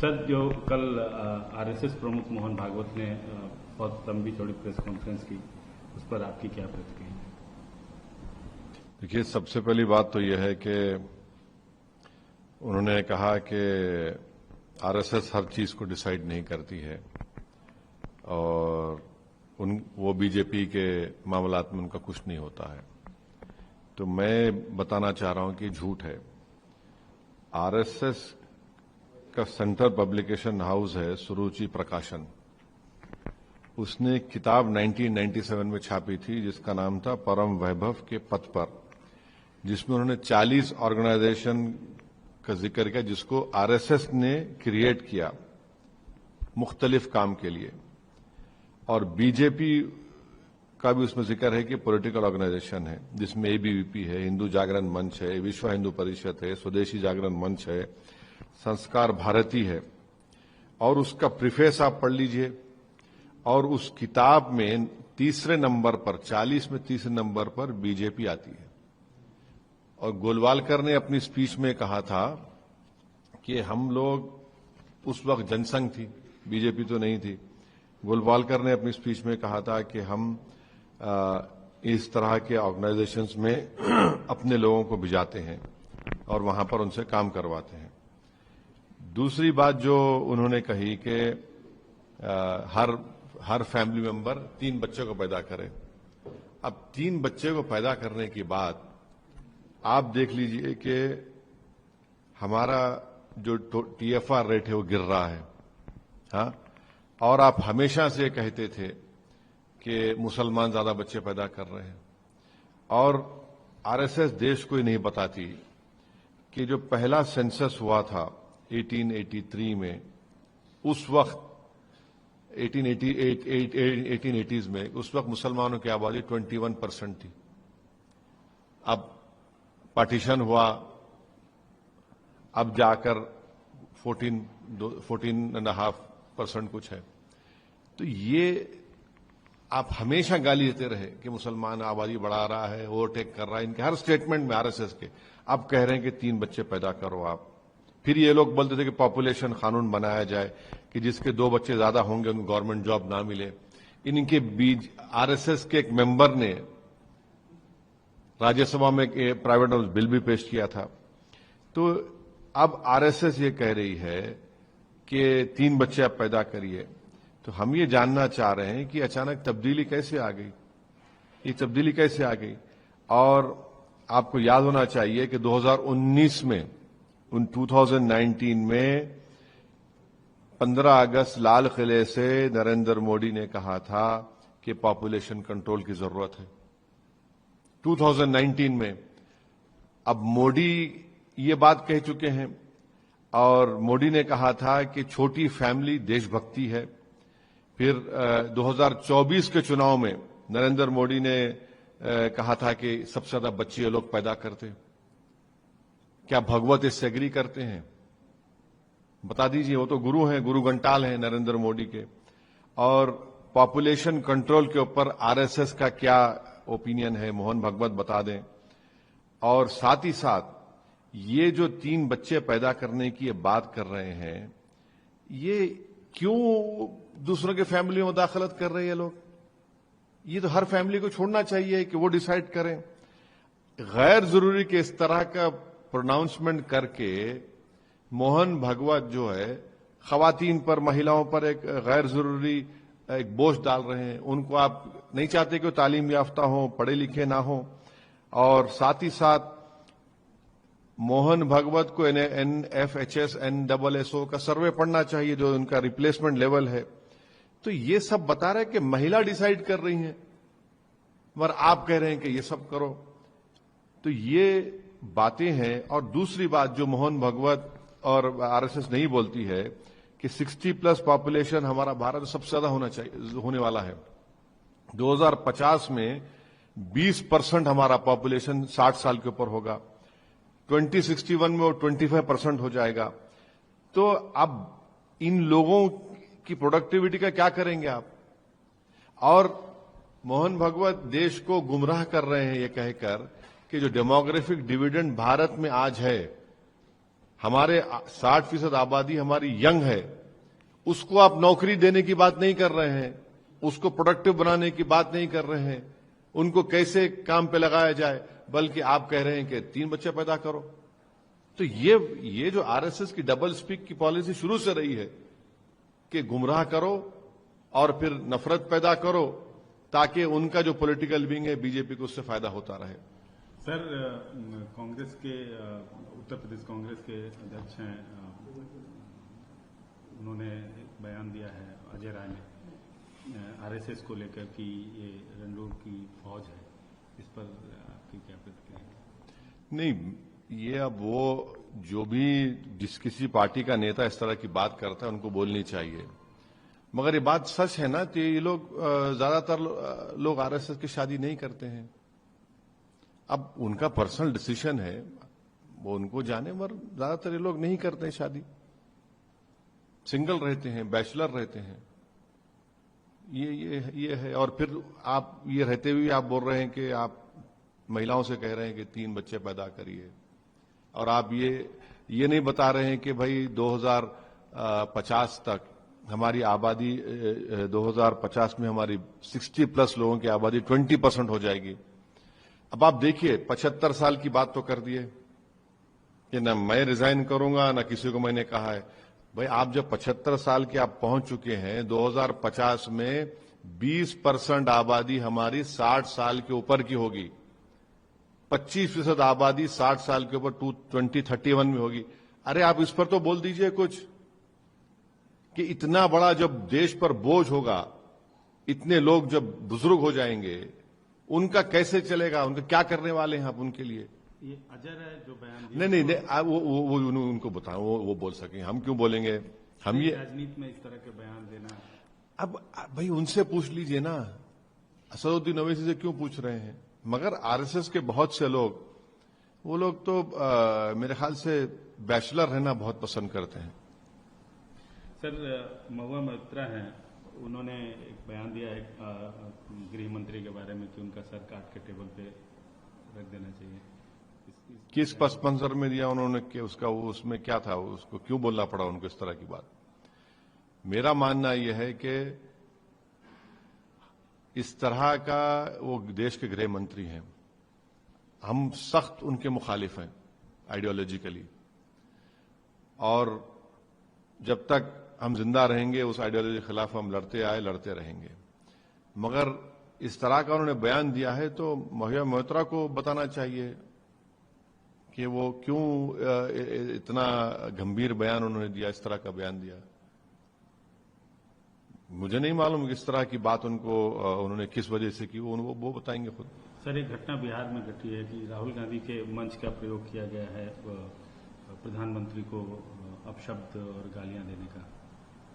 Sir, जो कल RSS प्रमुख मोहन भागवत ने बहुत लंबी चौड़ी प्रेस कॉन्फ्रेंस की, उस पर आपकी क्या प्रतिक्रिया है? देखिए, सबसे पहली बात तो यह है कि उन्होंने कहा कि आरएसएस हर चीज को डिसाइड नहीं करती है और वो बीजेपी के मामलात में उनका कुछ नहीं होता है। तो मैं बताना चाह रहा हूं कि झूठ है। आरएसएस का सेंट्रल पब्लिकेशन हाउस है सुरुचि प्रकाशन, उसने एक किताब 1997 में छापी थी जिसका नाम था परम वैभव के पथ पर, जिसमें उन्होंने 40 ऑर्गेनाइजेशन का जिक्र किया जिसको आरएसएस ने क्रिएट किया मुख्तलिफ काम के लिए, और बीजेपी का भी उसमें जिक्र है कि पॉलिटिकल ऑर्गेनाइजेशन है जिसमें एबीवीपी है, हिंदू जागरण मंच है, विश्व हिंदू परिषद है, स्वदेशी जागरण मंच है, संस्कार भारती है। और उसका प्रीफेस आप पढ़ लीजिए और उस किताब में तीसरे नंबर पर, 40 में तीसरे नंबर पर बीजेपी आती है। और गोलवालकर ने अपनी स्पीच में कहा था कि हम लोग, उस वक्त जनसंघ थी, बीजेपी तो नहीं थी, गोलवालकर ने अपनी स्पीच में कहा था कि हम इस तरह के ऑर्गेनाइजेशंस में अपने लोगों को भिजाते हैं और वहां पर उनसे काम करवाते हैं। दूसरी बात जो उन्होंने कही कि हर फैमिली मेंबर 3 बच्चों को पैदा करे। अब 3 बच्चे को पैदा करने के बाद आप देख लीजिए कि हमारा जो टीएफआर रेट है वो गिर रहा है। हाँ, और आप हमेशा से कहते थे कि मुसलमान ज्यादा बच्चे पैदा कर रहे हैं, और आरएसएस देश को ही नहीं बताती कि जो पहला सेंसस हुआ था 1883 में, उस वक्त 1880s में, उस वक्त मुसलमानों की आबादी 21% थी। अब पार्टीशन हुआ, अब जाकर 14.5% कुछ है। तो ये आप हमेशा गाली देते रहे कि मुसलमान आबादी बढ़ा रहा है, ओवरटेक कर रहा है, इनके हर स्टेटमेंट में आरएसएस के। अब कह रहे हैं कि 3 बच्चे पैदा करो आप। फिर ये लोग बोलते थे कि पॉपुलेशन कानून बनाया जाए कि जिसके 2 बच्चे ज्यादा होंगे उनको गवर्नमेंट जॉब ना मिले। इनके बीच आरएसएस के एक मेंबर ने राज्यसभा में एक प्राइवेट हाउस बिल भी पेश किया था। तो अब आरएसएस ये कह रही है कि 3 बच्चे आप पैदा करिए। तो हम ये जानना चाह रहे हैं कि अचानक तब्दीली कैसे आ गई, ये तब्दीली कैसे आ गई। और आपको याद होना चाहिए कि 2019 में, 2019 में 15 अगस्त लाल किले से नरेंद्र मोदी ने कहा था कि पॉपुलेशन कंट्रोल की जरूरत है, 2019 में। अब मोदी ये बात कह चुके हैं, और मोदी ने कहा था कि छोटी फैमिली देशभक्ति है। फिर 2024 के चुनाव में नरेंद्र मोदी ने कहा था कि सबसे ज्यादा बच्चे ये लोग पैदा करते। क्या भगवत इससे एग्री करते हैं? बता दीजिए, वो तो गुरु हैं, गुरु घंटाल हैं नरेंद्र मोदी के। और पॉपुलेशन कंट्रोल के ऊपर आरएसएस का क्या ओपिनियन है, मोहन भागवत बता दें। और साथ ही साथ ये जो 3 बच्चे पैदा करने की ये बात कर रहे हैं, ये क्यों दूसरों के फैमिली में मुदाखलत कर रहे हैं लोग? ये तो हर फैमिली को छोड़ना चाहिए कि वो डिसाइड करें। गैर जरूरी के इस तरह का प्रोनाउंसमेंट करके मोहन भागवत जो है खवातीन पर, महिलाओं पर एक गैर जरूरी एक बोझ डाल रहे हैं। उनको आप नहीं चाहते कि वो तालीम याफ्ता हो, पढ़े लिखे ना हो। और साथ ही साथ मोहन भागवत को NFHS NSSO का सर्वे पढ़ना चाहिए जो उनका रिप्लेसमेंट लेवल है। तो ये सब बता रहे हैं कि महिला डिसाइड कर रही हैं, मगर आप कह रहे हैं कि ये सब करो। तो ये बातें हैं। और दूसरी बात जो मोहन भागवत और आरएसएस नहीं बोलती है कि 60+ पॉपुलेशन हमारा भारत सबसे ज्यादा होने वाला है। 2050 में 20% हमारा पॉपुलेशन 60 साल के ऊपर होगा, 2061 में वो 25% हो जाएगा। तो अब इन लोगों की प्रोडक्टिविटी का क्या करेंगे आप? और मोहन भागवत देश को गुमराह कर रहे हैं ये कहकर कि जो डेमोग्राफिक डिविडेंड भारत में आज है, हमारे 60% आबादी हमारी यंग है, उसको आप नौकरी देने की बात नहीं कर रहे हैं, उसको प्रोडक्टिव बनाने की बात नहीं कर रहे हैं, उनको कैसे काम पे लगाया जाए, बल्कि आप कह रहे हैं कि 3 बच्चे पैदा करो। तो ये जो आरएसएस की डबल स्पीक की पॉलिसी शुरू से रही है कि गुमराह करो और फिर नफरत पैदा करो ताकि उनका जो पॉलिटिकल विंग है बीजेपी को उससे फायदा होता रहे। सर, कांग्रेस के उत्तर प्रदेश कांग्रेस के अध्यक्ष हैं, उन्होंने एक बयान दिया है अजय राय ने आरएसएस को लेकर कि ये रंडूर की फौज है, इस पर आपकी क्या प्रतिक्रिया है? नहीं, ये अब वो जो भी जिस किसी पार्टी का नेता इस तरह की बात करता है उनको बोलनी चाहिए, मगर ये बात सच है ना कि ये लोग ज्यादातर लोग आरएसएस की शादी नहीं करते हैं। अब उनका पर्सनल डिसीजन है, वो उनको जाने, मगर ज्यादातर ये लोग नहीं करते हैं शादी, सिंगल रहते हैं, बैचलर रहते हैं। ये है। और फिर आप ये रहते हुए आप बोल रहे हैं कि आप महिलाओं से कह रहे हैं कि 3 बच्चे पैदा करिए, और आप ये नहीं बता रहे हैं कि भाई 2050 तक हमारी आबादी 2050 में हमारी 60+ लोगों की आबादी 20% हो जाएगी। अब आप देखिए 75 साल की बात तो कर दिए कि न मैं रिजाइन करूंगा न किसी को मैंने कहा है। भाई आप जब 75 साल के आप पहुंच चुके हैं, 2050 में 20% आबादी हमारी 60 साल के ऊपर की होगी, 25% आबादी 60 साल के ऊपर 2031 में होगी। अरे आप इस पर तो बोल दीजिए कुछ कि इतना बड़ा जब देश पर बोझ होगा, इतने लोग जब बुजुर्ग हो जाएंगे, उनका कैसे चलेगा, उनका क्या करने वाले हैं आप उनके लिए? ये अजय राय जो बयान दिया, नहीं, वो उनको बताओ, वो बोल सकें, हम क्यों बोलेंगे? हम ये राजनीति में इस तरह के बयान देना, अब भाई उनसे पूछ लीजिए ना, असदुद्दीन ओवैसी से क्यों पूछ रहे हैं? मगर आरएसएस के बहुत से लोग, वो लोग तो मेरे ख्याल से बैचलर रहना बहुत पसंद करते हैं। सर, महुआ मोइत्रा हैं, उन्होंने एक बयान दिया है गृह मंत्री के बारे में कि उनका सर काट के टेबल पे रख देना चाहिए। किस पस मंजर में दिया उन्होंने कि उसका उसमें क्या था, उसको क्यों बोलना पड़ा उनको इस तरह की बात? मेरा मानना यह है कि इस तरह का वो देश के गृह मंत्री हैं, हम सख्त उनके मुखालिफ हैं आइडियोलॉजिकली, और जब तक हम जिंदा रहेंगे उस आइडियोलॉजी के खिलाफ हम लड़ते आए, लड़ते रहेंगे। मगर इस तरह का उन्होंने बयान दिया है तो महुआ मोइत्रा को बताना चाहिए कि वो क्यों इतना गंभीर बयान उन्होंने दिया, इस तरह का बयान दिया। मुझे नहीं मालूम किस तरह की बात उनको उन्होंने किस वजह से की, वो बताएंगे खुद। सर, एक घटना बिहार में घटी है कि राहुल गांधी के मंच का प्रयोग किया गया है प्रधानमंत्री को अपशब्द और गालियां देने का।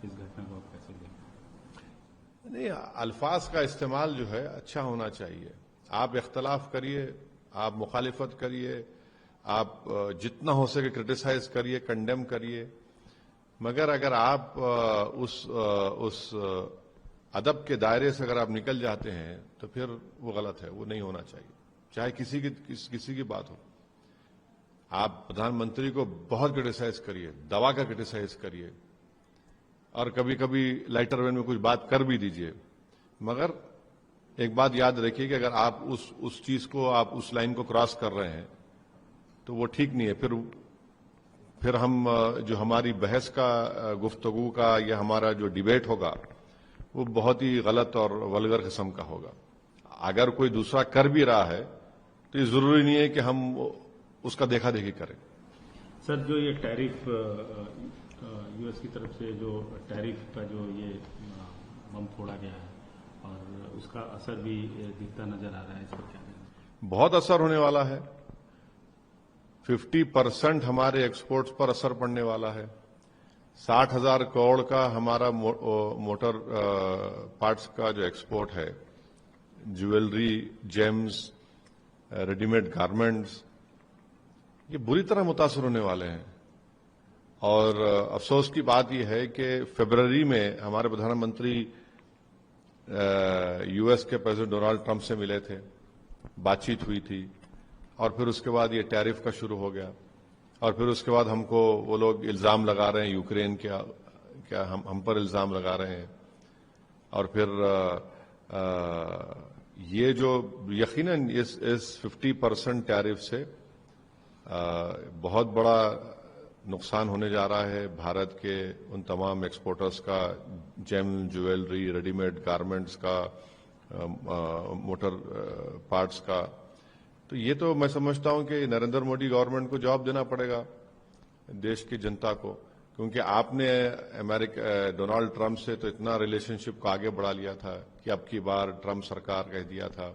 इस घटना को आप कैसे देखते? नहीं, अल्फाज का इस्तेमाल जो है अच्छा होना चाहिए। आप इख्तलाफ करिए, आप मुखालिफत करिए, आप जितना हो सके क्रिटिसाइज करिए, कंडेम करिए, मगर अगर आप उस अदब के दायरे से अगर आप निकल जाते हैं तो फिर वो गलत है, वो नहीं होना चाहिए, चाहे किसी की बात हो। आप प्रधानमंत्री को बहुत क्रिटिसाइज करिए, दवा का क्रिटिसाइज करिए, और कभी कभी लाइटर वेन में कुछ बात कर भी दीजिए, मगर एक बात याद रखिए कि अगर आप उस चीज को, आप उस लाइन को क्रॉस कर रहे हैं तो वो ठीक नहीं है। फिर हम जो हमारी बहस का, गुफ्तगू का, या हमारा जो डिबेट होगा वो बहुत ही गलत और वल्गर किस्म का होगा। अगर कोई दूसरा कर भी रहा है तो ये जरूरी नहीं है कि हम उसका देखा देखी करें। सर, जो ये टैरिफ यूएस की तरफ से जो टैरिफ का जो ये बम फोड़ा गया है और उसका असर भी दिखता नजर आ रहा है, इस पर क्या कहना? बहुत असर होने वाला है। 50% हमारे एक्सपोर्ट्स पर असर पड़ने वाला है। 60,000 करोड़ का हमारा मोटर पार्ट्स का जो एक्सपोर्ट है, ज्वेलरी, जेम्स, रेडीमेड गारमेंट्स, ये बुरी तरह मुतासर होने वाले हैं। और अफसोस की बात यह है कि फरवरी में हमारे प्रधानमंत्री यूएस के प्रेसिडेंट डोनाल्ड ट्रंप से मिले थे, बातचीत हुई थी, और फिर उसके बाद ये टैरिफ का शुरू हो गया। और फिर उसके बाद हमको वो लोग इल्जाम लगा रहे हैं यूक्रेन क्या हम पर इल्जाम लगा रहे हैं। और फिर ये जो यकीनन इस 50% टैरिफ से बहुत बड़ा नुकसान होने जा रहा है भारत के उन तमाम एक्सपोर्टर्स का, जेम ज्वेलरी, रेडीमेड गारमेंट्स का, मोटर पार्ट्स का। तो ये तो मैं समझता हूं कि नरेंद्र मोदी गवर्नमेंट को जवाब देना पड़ेगा देश की जनता को, क्योंकि आपने डोनाल्ड ट्रंप से तो इतना रिलेशनशिप को आगे बढ़ा लिया था कि अब की बार ट्रंप सरकार कह दिया था।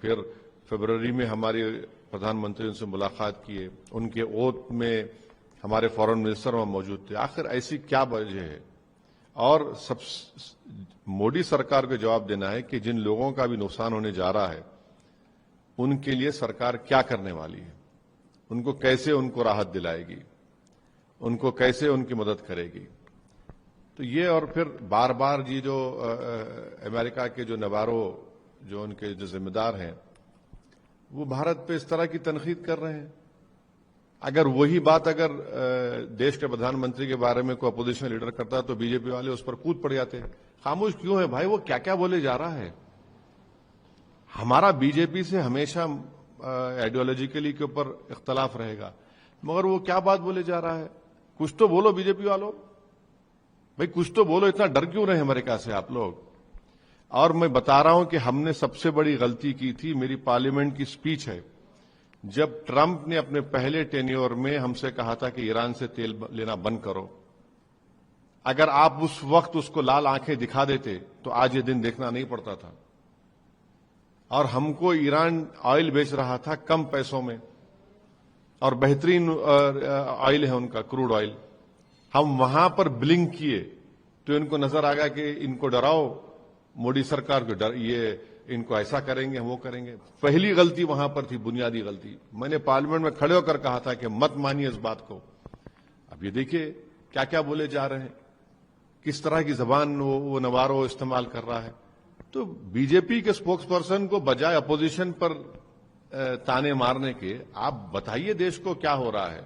फिर फरवरी में हमारी प्रधानमंत्री उनसे मुलाकात किए, उनके ओथ में हमारे फॉरेन मिनिस्टर वहां मौजूद थे। आखिर ऐसी क्या वजह है? और सब मोदी सरकार को जवाब देना है कि जिन लोगों का भी नुकसान होने जा रहा है उनके लिए सरकार क्या करने वाली है, उनको कैसे उनको राहत दिलाएगी, उनको कैसे उनकी मदद करेगी। तो ये और फिर बार बार ये जो अमेरिका के जो नवारो जो उनके जो जिम्मेदार हैं वो भारत पे इस तरह की तनकीद कर रहे हैं। अगर वही बात अगर देश के प्रधानमंत्री के बारे में कोई अपोजिशन लीडर करता तो बीजेपी वाले उस पर कूद पड़ जाते। खामोश क्यों है भाई? वो क्या क्या बोले जा रहा है। हमारा बीजेपी से हमेशा आइडियोलॉजिकली के ऊपर इख्तलाफ रहेगा, मगर वो क्या बात बोले जा रहा है? कुछ तो बोलो बीजेपी वालों, भाई कुछ तो बोलो। इतना डर क्यों रहे अमेरिका से आप लोग? और मैं बता रहा हूं कि हमने सबसे बड़ी गलती की थी, मेरी पार्लियामेंट की स्पीच है, जब ट्रंप ने अपने पहले टेन्योर में हमसे कहा था कि ईरान से तेल लेना बंद करो। अगर आप उस वक्त उसको लाल आंखें दिखा देते तो आज ये दिन देखना नहीं पड़ता था। और हमको ईरान ऑयल बेच रहा था कम पैसों में, और बेहतरीन ऑयल है उनका, क्रूड ऑयल। हम वहां पर ब्लिंक किए तो इनको नजर आ गया कि इनको डराओ, मोदी सरकार को डर, ये इनको ऐसा करेंगे, हम वो करेंगे। पहली गलती वहां पर थी, बुनियादी गलती। मैंने पार्लियामेंट में खड़े होकर कहा था कि मत मानिए इस बात को। अब ये देखिए क्या क्या बोले जा रहे हैं, किस तरह की जबान वो नवारो इस्तेमाल कर रहा है। तो बीजेपी के स्पोक्स पर्सन को बजाय अपोजिशन पर ताने मारने के आप बताइए देश को क्या हो रहा है।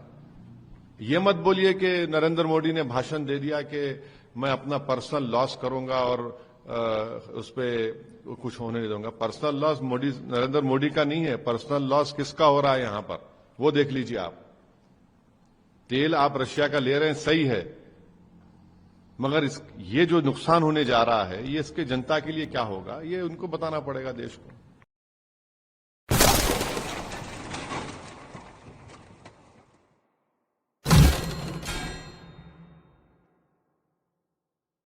ये मत बोलिए कि नरेंद्र मोदी ने भाषण दे दिया कि मैं अपना पर्सनल लॉस करूंगा और उस पर कुछ होने नहीं दूंगा। पर्सनल लॉस नरेंद्र मोदी का नहीं है, पर्सनल लॉस किसका हो रहा है यहां पर, वो देख लीजिए आप। तेल आप रशिया का ले रहे हैं, सही है, मगर ये जो नुकसान होने जा रहा है ये इसके जनता के लिए क्या होगा, ये उनको बताना पड़ेगा देश को।